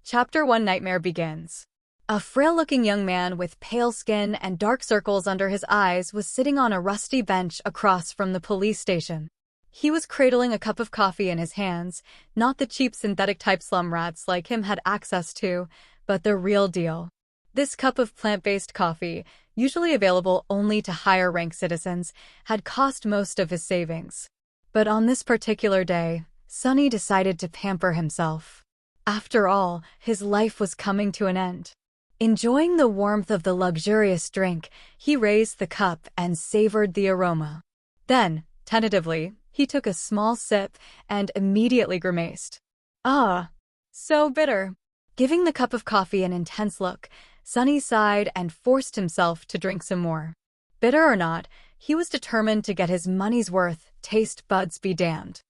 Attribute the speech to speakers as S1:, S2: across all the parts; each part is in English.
S1: Chapter 1 Nightmare begins. A frail-looking young man with pale skin and dark circles under his eyes was sitting on a rusty bench across from the police station. He was cradling a cup of coffee in his hands, not the cheap synthetic-type slum rats like him had access to, but the real deal. This cup of plant-based coffee, usually available only to higher-rank citizens, had cost most of his savings. But on this particular day, Sonny decided to pamper himself. After all, his life was coming to an end. Enjoying the warmth of the luxurious drink, he raised the cup and savored the aroma. Then, tentatively, he took a small sip and immediately grimaced. Ah, so bitter. Giving the cup of coffee an intense look, Sonny sighed and forced himself to drink some more. Bitter or not, he was determined to get his money's worth, taste buds be damned.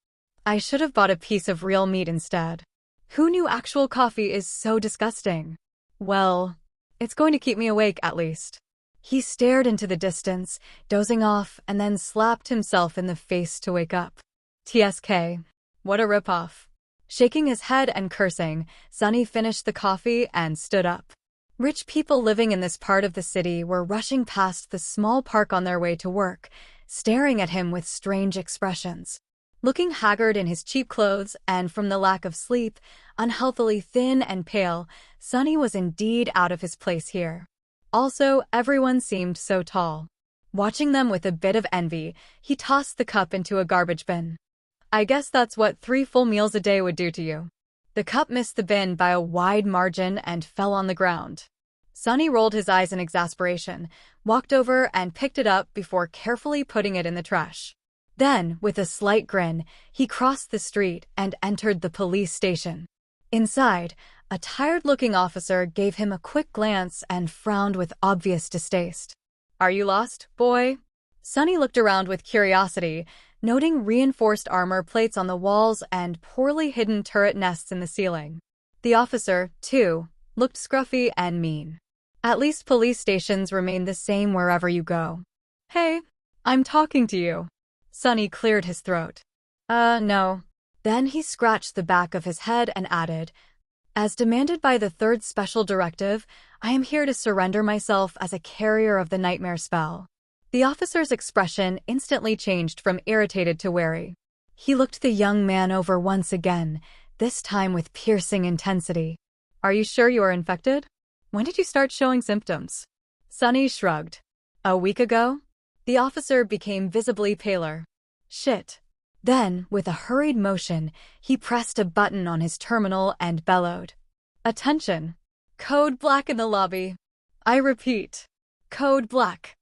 S1: I should have bought a piece of real meat instead. Who knew actual coffee is so disgusting? Well, it's going to keep me awake at least. He stared into the distance, dozing off, and then slapped himself in the face to wake up. TSK. What a ripoff. Shaking his head and cursing, Sonny finished the coffee and stood up. Rich people living in this part of the city were rushing past the small park on their way to work, staring at him with strange expressions. Looking haggard in his cheap clothes and from the lack of sleep, unhealthily thin and pale, Sonny was indeed out of his place here. Also, everyone seemed so tall. Watching them with a bit of envy, he tossed the cup into a garbage bin. I guess that's what 3 full meals a day would do to you. The cup missed the bin by a wide margin and fell on the ground. Sonny rolled his eyes in exasperation, walked over and picked it up before carefully putting it in the trash. Then, with a slight grin, he crossed the street and entered the police station. Inside, a tired-looking officer gave him a quick glance and frowned with obvious distaste. Are you lost, boy? Sonny looked around with curiosity, noting reinforced armor plates on the walls and poorly hidden turret nests in the ceiling. The officer, too, looked scruffy and mean. At least police stations remain the same wherever you go. Hey, I'm talking to you. Sonny cleared his throat. No. Then he scratched the back of his head and added, as demanded by the 3rd Special Directive, I am here to surrender myself as a carrier of the nightmare spell. The officer's expression instantly changed from irritated to wary. He looked the young man over once again, this time with piercing intensity. Are you sure you are infected? When did you start showing symptoms? Sonny shrugged. A week ago? The officer became visibly paler. Shit. Then, with a hurried motion, he pressed a button on his terminal and bellowed. Attention! Code black in the lobby. I repeat. Code black.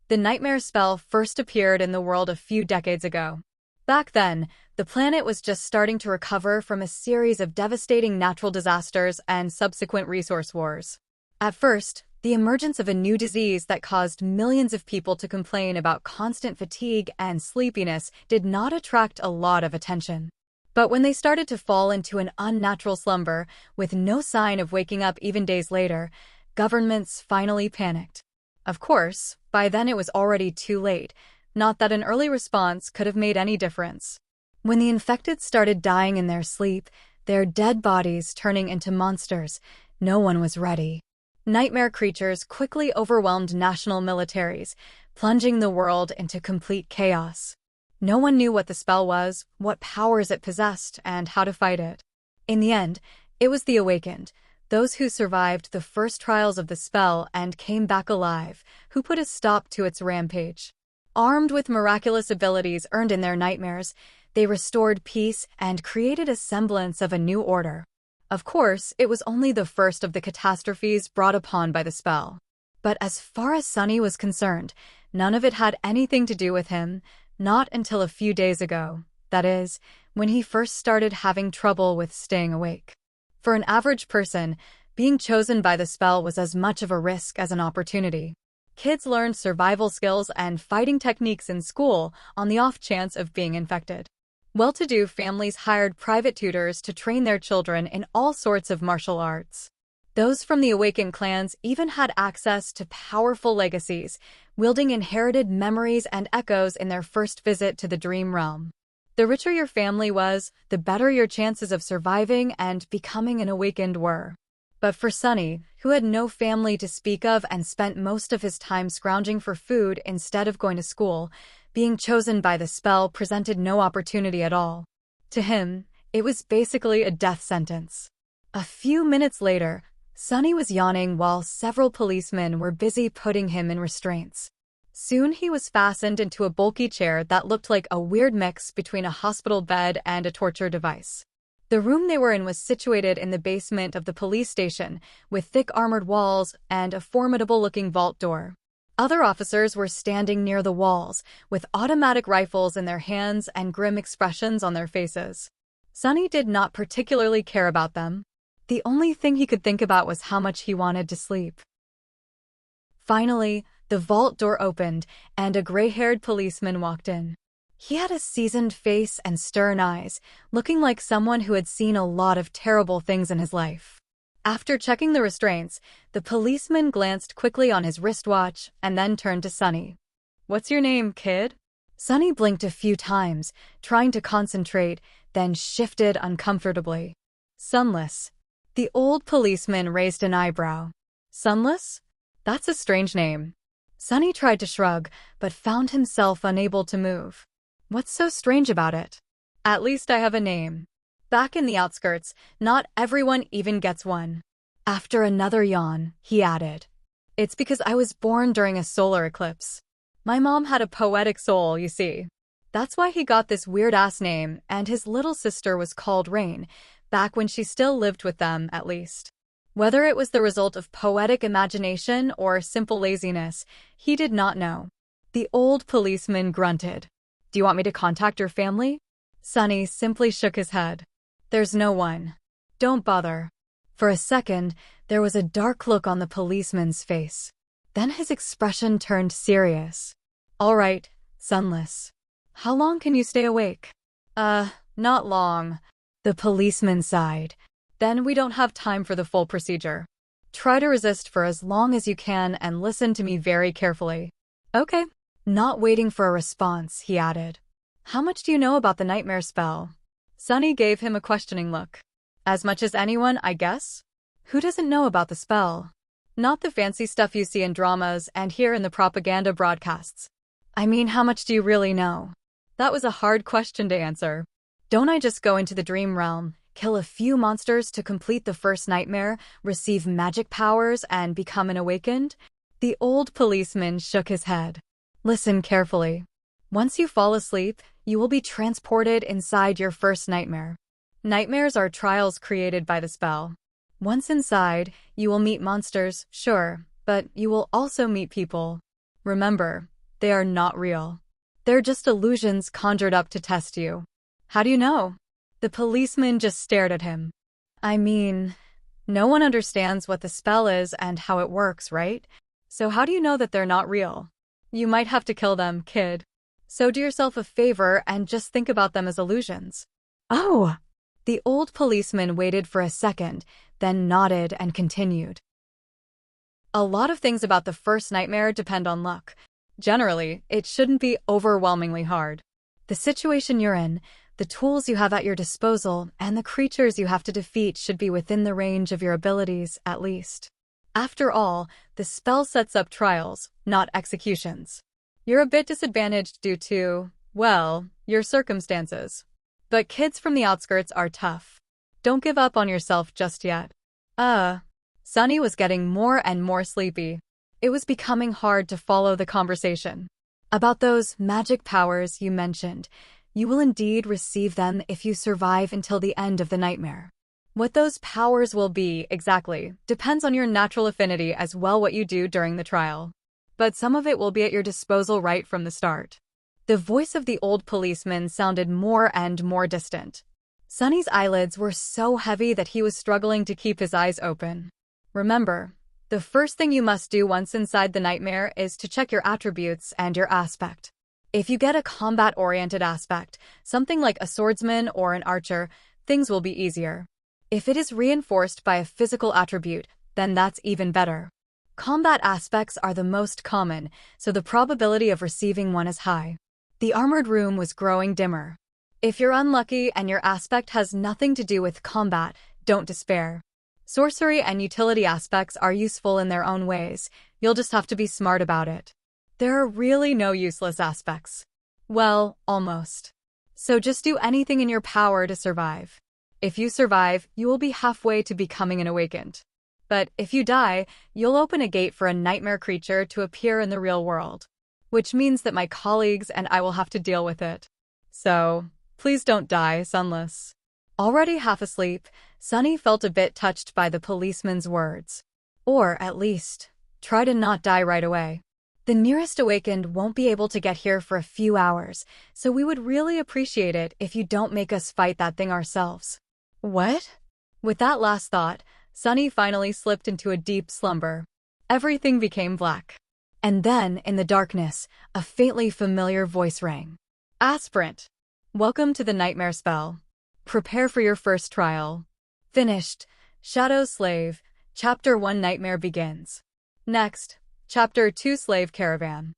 S1: The nightmare spell first appeared in the world a few decades ago. Back then, the planet was just starting to recover from a series of devastating natural disasters and subsequent resource wars. At first, the emergence of a new disease that caused millions of people to complain about constant fatigue and sleepiness did not attract a lot of attention. But when they started to fall into an unnatural slumber, with no sign of waking up even days later, governments finally panicked. Of course, by then it was already too late, not that an early response could have made any difference. When the infected started dying in their sleep, their dead bodies turning into monsters, no one was ready. Nightmare creatures quickly overwhelmed national militaries, plunging the world into complete chaos. No one knew what the spell was, what powers it possessed, and how to fight it. In the end, it was the awakened, those who survived the first trials of the spell and came back alive, who put a stop to its rampage. Armed with miraculous abilities earned in their nightmares, they restored peace and created a semblance of a new order. Of course, it was only the first of the catastrophes brought upon by the spell. But as far as Sonny was concerned, none of it had anything to do with him, not until a few days ago, that is, when he first started having trouble with staying awake. For an average person, being chosen by the spell was as much of a risk as an opportunity. Kids learned survival skills and fighting techniques in school on the off chance of being infected. Well-to-do families hired private tutors to train their children in all sorts of martial arts. Those from the awakened clans even had access to powerful legacies, wielding inherited memories and echoes in their first visit to the dream realm. The richer your family was, the better your chances of surviving and becoming an awakened were. But for Sunny, who had no family to speak of and spent most of his time scrounging for food instead of going to school, being chosen by the spell presented no opportunity at all. To him, it was basically a death sentence. A few minutes later, Sunny was yawning while several policemen were busy putting him in restraints. Soon he was fastened into a bulky chair that looked like a weird mix between a hospital bed and a torture device. The room they were in was situated in the basement of the police station, with thick armored walls and a formidable-looking vault door. Other officers were standing near the walls, with automatic rifles in their hands and grim expressions on their faces. Sunny did not particularly care about them. The only thing he could think about was how much he wanted to sleep. Finally, the vault door opened, and a gray-haired policeman walked in. He had a seasoned face and stern eyes, looking like someone who had seen a lot of terrible things in his life. After checking the restraints, the policeman glanced quickly on his wristwatch and then turned to Sunny. "What's your name, kid?" Sunny blinked a few times, trying to concentrate, then shifted uncomfortably. "Sunless." The old policeman raised an eyebrow. "Sunless? That's a strange name." Sunny tried to shrug, but found himself unable to move. "What's so strange about it?" "At least I have a name. Back in the outskirts, not everyone even gets one." After another yawn, he added, "It's because I was born during a solar eclipse. My mom had a poetic soul, you see. That's why he got this weird-ass name, and his little sister was called Rain, back when she still lived with them, at least." Whether it was the result of poetic imagination or simple laziness, he did not know. The old policeman grunted. "Do you want me to contact your family?" Sunny simply shook his head. "There's no one. Don't bother." For a second, there was a dark look on the policeman's face. Then his expression turned serious. "All right, Sunless. How long can you stay awake?" Not long." The policeman sighed. "Then we don't have time for the full procedure. Try to resist for as long as you can and listen to me very carefully." "Okay." Not waiting for a response, he added, "How much do you know about the nightmare spell?" Sunny gave him a questioning look. "As much as anyone, I guess? Who doesn't know about the spell? Not the fancy stuff you see in dramas and hear in the propaganda broadcasts. I mean, how much do you really know?" That was a hard question to answer. Don't I just go into the dream realm, kill a few monsters to complete the first nightmare, receive magic powers, and become an awakened? The old policeman shook his head. "Listen carefully. Once you fall asleep, you will be transported inside your first nightmare. Nightmares are trials created by the spell. Once inside, you will meet monsters, sure, but you will also meet people. Remember, they are not real. They're just illusions conjured up to test you." "How do you know?" The policeman just stared at him. "I mean, no one understands what the spell is and how it works, right? So how do you know that they're not real? You might have to kill them, kid. So do yourself a favor and just think about them as illusions." "Oh!" The old policeman waited for a second, then nodded and continued. "A lot of things about the first nightmare depend on luck. Generally, it shouldn't be overwhelmingly hard. The situation you're in, the tools you have at your disposal, and the creatures you have to defeat should be within the range of your abilities, at least. After all, the spell sets up trials, not executions. You're a bit disadvantaged due to, well, your circumstances. But kids from the outskirts are tough. Don't give up on yourself just yet." Sunny was getting more and more sleepy. It was becoming hard to follow the conversation. "About those magic powers you mentioned, you will indeed receive them if you survive until the end of the nightmare. What those powers will be, exactly, depends on your natural affinity as well what you do during the trial. But some of it will be at your disposal right from the start." The voice of the old policeman sounded more and more distant. Sunny's eyelids were so heavy that he was struggling to keep his eyes open. "Remember, the first thing you must do once inside the nightmare is to check your attributes and your aspect. If you get a combat-oriented aspect, something like a swordsman or an archer, things will be easier. If it is reinforced by a physical attribute, then that's even better. Combat aspects are the most common, so the probability of receiving one is high." The armored room was growing dimmer. If you're unlucky and your aspect has nothing to do with combat, don't despair. Sorcery and utility aspects are useful in their own ways, you'll just have to be smart about it. There are really no useless aspects. Well, almost. So just do anything in your power to survive. If you survive, you will be halfway to becoming an awakened. But if you die, you'll open a gate for a nightmare creature to appear in the real world. Which means that my colleagues and I will have to deal with it. So, please don't die, Sunless. Already half asleep, Sunny felt a bit touched by the policeman's words. Or, at least, try to not die right away. The nearest awakened won't be able to get here for a few hours, so we would really appreciate it if you don't make us fight that thing ourselves. What? With that last thought, Sunny finally slipped into a deep slumber. Everything became black. And then, in the darkness, a faintly familiar voice rang. Aspirant, welcome to the nightmare spell. Prepare for your first trial. Finished. Shadow Slave. Chapter 1 Nightmare begins. Next, Chapter 2 Slave Caravan.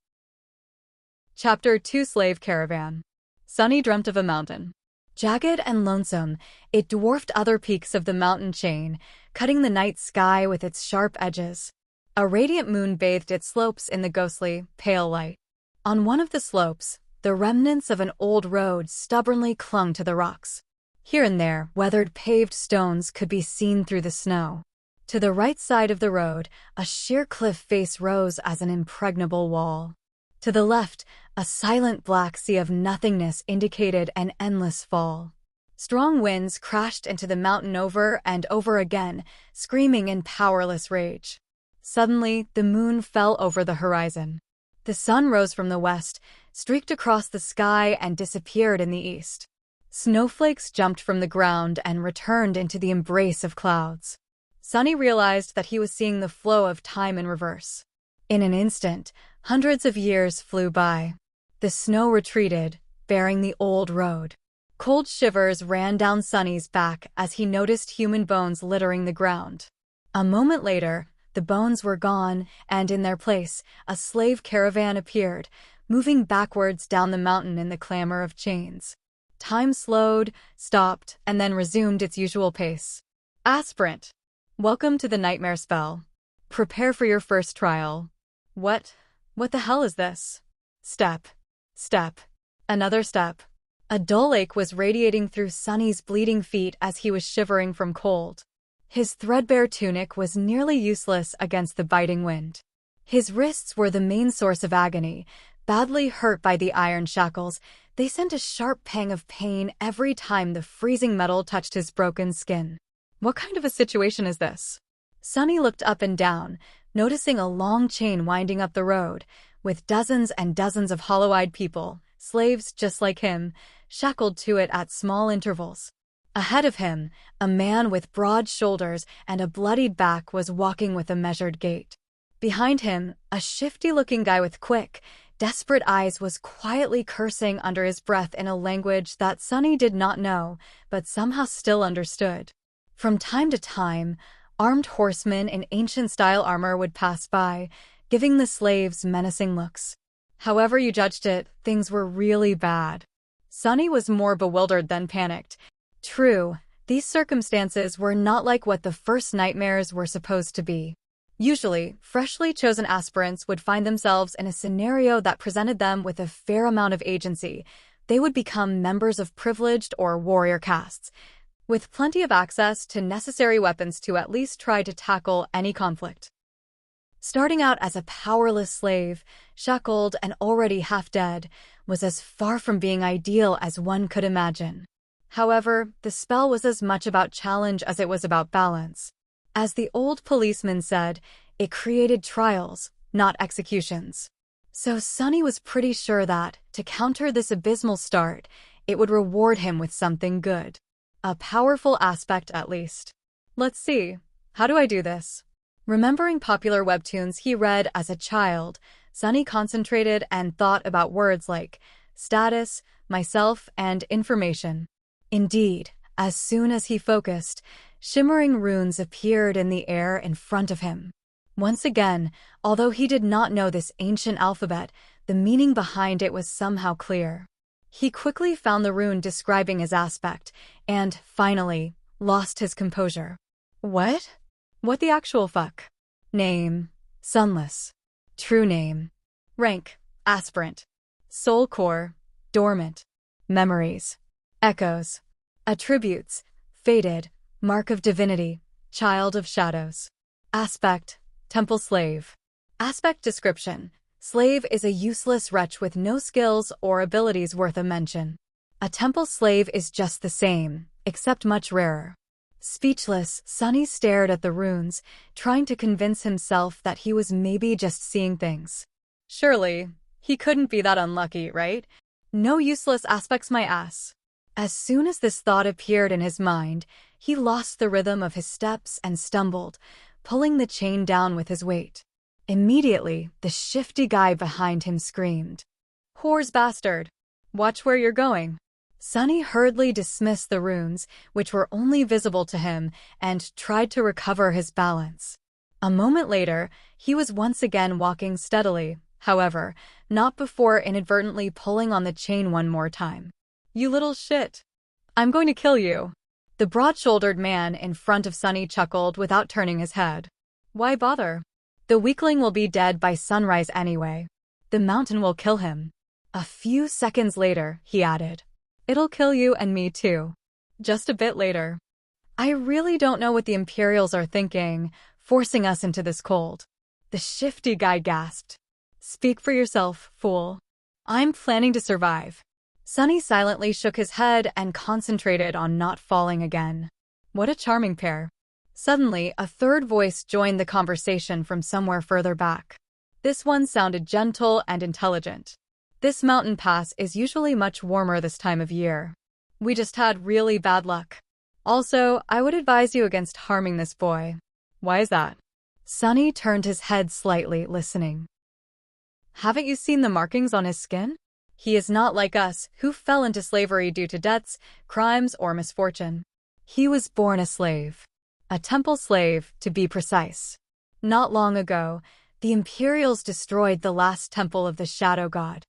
S1: Chapter 2 Slave Caravan. Sunny dreamt of a mountain. Jagged and lonesome, it dwarfed other peaks of the mountain chain, cutting the night sky with its sharp edges. A radiant moon bathed its slopes in the ghostly, pale light. On one of the slopes, the remnants of an old road stubbornly clung to the rocks. Here and there, weathered paved stones could be seen through the snow. To the right side of the road, a sheer cliff face rose as an impregnable wall. To the left, a silent black sea of nothingness indicated an endless fall. Strong winds crashed into the mountain over and over again, screaming in powerless rage. Suddenly, the moon fell over the horizon. The sun rose from the west, streaked across the sky, and disappeared in the east. Snowflakes jumped from the ground and returned into the embrace of clouds. Sunny realized that he was seeing the flow of time in reverse. In an instant, hundreds of years flew by. The snow retreated, bearing the old road. Cold shivers ran down Sunny's back as he noticed human bones littering the ground. A moment later, the bones were gone, and in their place, a slave caravan appeared, moving backwards down the mountain in the clamor of chains. Time slowed, stopped, and then resumed its usual pace. Aspirant, welcome to the nightmare spell. Prepare for your first trial. What the hell is this? Step. Step. Another step. A dull ache was radiating through Sunny's bleeding feet as he was shivering from cold. His threadbare tunic was nearly useless against the biting wind. His wrists were the main source of agony. Badly hurt by the iron shackles, they sent a sharp pang of pain every time the freezing metal touched his broken skin. What kind of a situation is this? Sunny looked up and down, noticing a long chain winding up the road, with dozens and dozens of hollow-eyed people, slaves just like him, shackled to it at small intervals. Ahead of him, a man with broad shoulders and a bloodied back was walking with a measured gait. Behind him, a shifty-looking guy with quick, desperate eyes was quietly cursing under his breath in a language that Sunny did not know, but somehow still understood. From time to time, armed horsemen in ancient-style armor would pass by, giving the slaves menacing looks. However you judged it, things were really bad. Sunny was more bewildered than panicked. True, these circumstances were not like what the first nightmares were supposed to be. Usually, freshly chosen aspirants would find themselves in a scenario that presented them with a fair amount of agency. They would become members of privileged or warrior castes, with plenty of access to necessary weapons to at least try to tackle any conflict. Starting out as a powerless slave, shackled and already half dead, was as far from being ideal as one could imagine. However, the spell was as much about challenge as it was about balance. As the old policeman said, it created trials, not executions. So Sunny was pretty sure that, to counter this abysmal start, it would reward him with something good. A powerful aspect at least. Let's see, how do I do this? Remembering popular webtoons he read as a child, Sunny concentrated and thought about words like status, myself, and information. Indeed, as soon as he focused, shimmering runes appeared in the air in front of him. Once again, although he did not know this ancient alphabet, the meaning behind it was somehow clear. He quickly found the rune describing his aspect, and, finally, lost his composure. What? What the actual fuck? Name: Sunless. True name: rank: aspirant. Soul core: dormant. Memories: echoes. Attributes: faded, mark of divinity, child of shadows. Aspect: temple slave. Aspect description: slave is a useless wretch with no skills or abilities worth a mention. A temple slave is just the same, except much rarer. Speechless, Sunny stared at the runes, trying to convince himself that he was maybe just seeing things. Surely, he couldn't be that unlucky, right? No useless aspects, my ass. As soon as this thought appeared in his mind, he lost the rhythm of his steps and stumbled, pulling the chain down with his weight. Immediately, the shifty guy behind him screamed, "Whore's bastard! Watch where you're going." Sunny hurriedly dismissed the runes, which were only visible to him, and tried to recover his balance. A moment later, he was once again walking steadily, however, not before inadvertently pulling on the chain one more time. "You little shit. I'm going to kill you." The broad-shouldered man in front of Sunny chuckled without turning his head. Why bother? The weakling will be dead by sunrise anyway. The mountain will kill him. A few seconds later, he added, "It'll kill you and me too." Just a bit later. "I really don't know what the Imperials are thinking, forcing us into this cold." The shifty guy gasped. "Speak for yourself, fool. I'm planning to survive." Sunny silently shook his head and concentrated on not falling again. What a charming pair. Suddenly, a third voice joined the conversation from somewhere further back. This one sounded gentle and intelligent. "This mountain pass is usually much warmer this time of year. We just had really bad luck. Also, I would advise you against harming this boy." "Why is that?" Sunny turned his head slightly, listening. "Haven't you seen the markings on his skin? He is not like us, who fell into slavery due to debts, crimes, or misfortune. He was born a slave. A temple slave, to be precise. Not long ago, the Imperials destroyed the last temple of the Shadow God.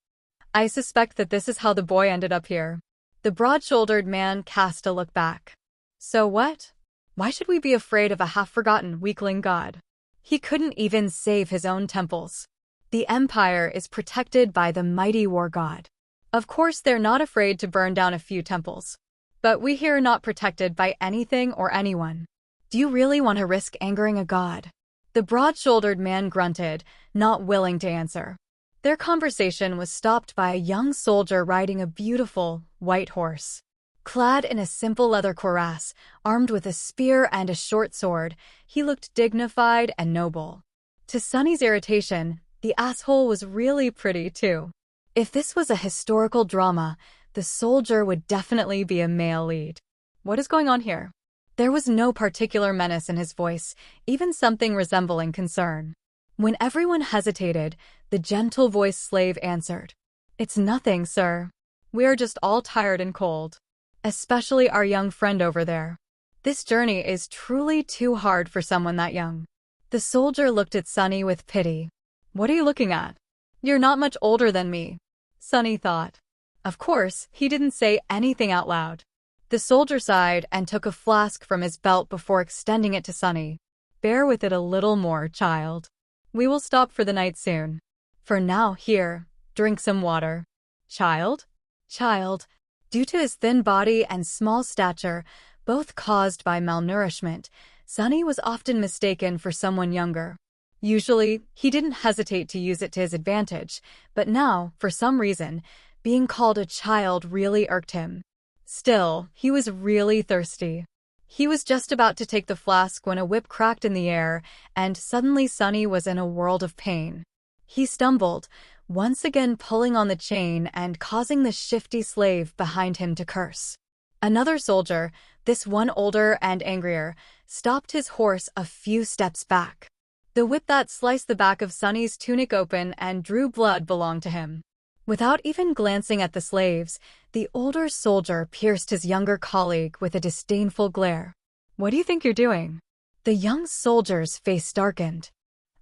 S1: I suspect that this is how the boy ended up here." The broad-shouldered man cast a look back. "So what? Why should we be afraid of a half-forgotten weakling god? He couldn't even save his own temples. The Empire is protected by the mighty war god. Of course they're not afraid to burn down a few temples. But we here are not protected by anything or anyone. Do you really want to risk angering a god?" The broad-shouldered man grunted, not willing to answer. Their conversation was stopped by a young soldier riding a beautiful, white horse. Clad in a simple leather cuirass, armed with a spear and a short sword, he looked dignified and noble. To Sunny's irritation, the asshole was really pretty too. If this was a historical drama, the soldier would definitely be a male lead. What is going on here? There was no particular menace in his voice, even something resembling concern. When everyone hesitated, the gentle-voiced slave answered, "It's nothing, sir. We are just all tired and cold. Especially our young friend over there. This journey is truly too hard for someone that young." The soldier looked at Sunny with pity. "What are you looking at? You're not much older than me," Sunny thought. Of course, he didn't say anything out loud. The soldier sighed and took a flask from his belt before extending it to Sunny. "Bear with it a little more, child. We will stop for the night soon. For now, here, drink some water." Child? Child. Due to his thin body and small stature, both caused by malnourishment, Sunny was often mistaken for someone younger. Usually, he didn't hesitate to use it to his advantage, but now, for some reason, being called a child really irked him. Still, he was really thirsty. He was just about to take the flask when a whip cracked in the air, and suddenly Sunny was in a world of pain. He stumbled, once again pulling on the chain and causing the shifty slave behind him to curse. Another soldier, this one older and angrier, stopped his horse a few steps back. The whip that sliced the back of Sunny's tunic open and drew blood belonged to him. Without even glancing at the slaves, the older soldier pierced his younger colleague with a disdainful glare. "What do you think you're doing?" The young soldier's face darkened.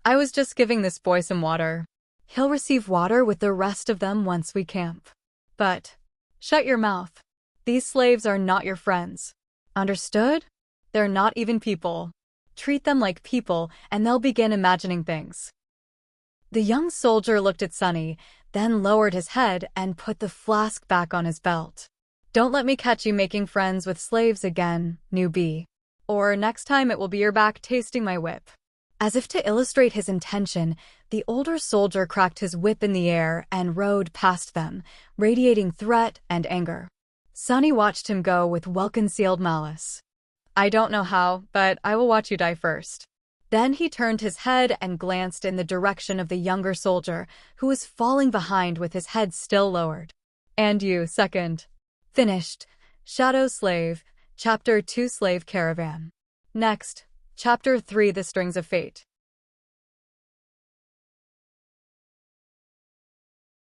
S1: "I was just giving this boy some water. He'll receive water with the rest of them once we camp." But Shut your mouth. These slaves are not your friends. Understood? They're not even people. Treat them like people, and they'll begin imagining things. The young soldier looked at Sunny, then lowered his head and put the flask back on his belt. Don't let me catch you making friends with slaves again, newbie. Or next time it will be your back tasting my whip. As if to illustrate his intention, the older soldier cracked his whip in the air and rode past them, radiating threat and anger. Sunny watched him go with well-concealed malice. I don't know how, but I will watch you die first. Then he turned his head and glanced in the direction of the younger soldier, who was falling behind with his head still lowered. And you, second. Finished. Shadow Slave, Chapter 2 Slave Caravan. Next, Chapter 3 The Strings of Fate.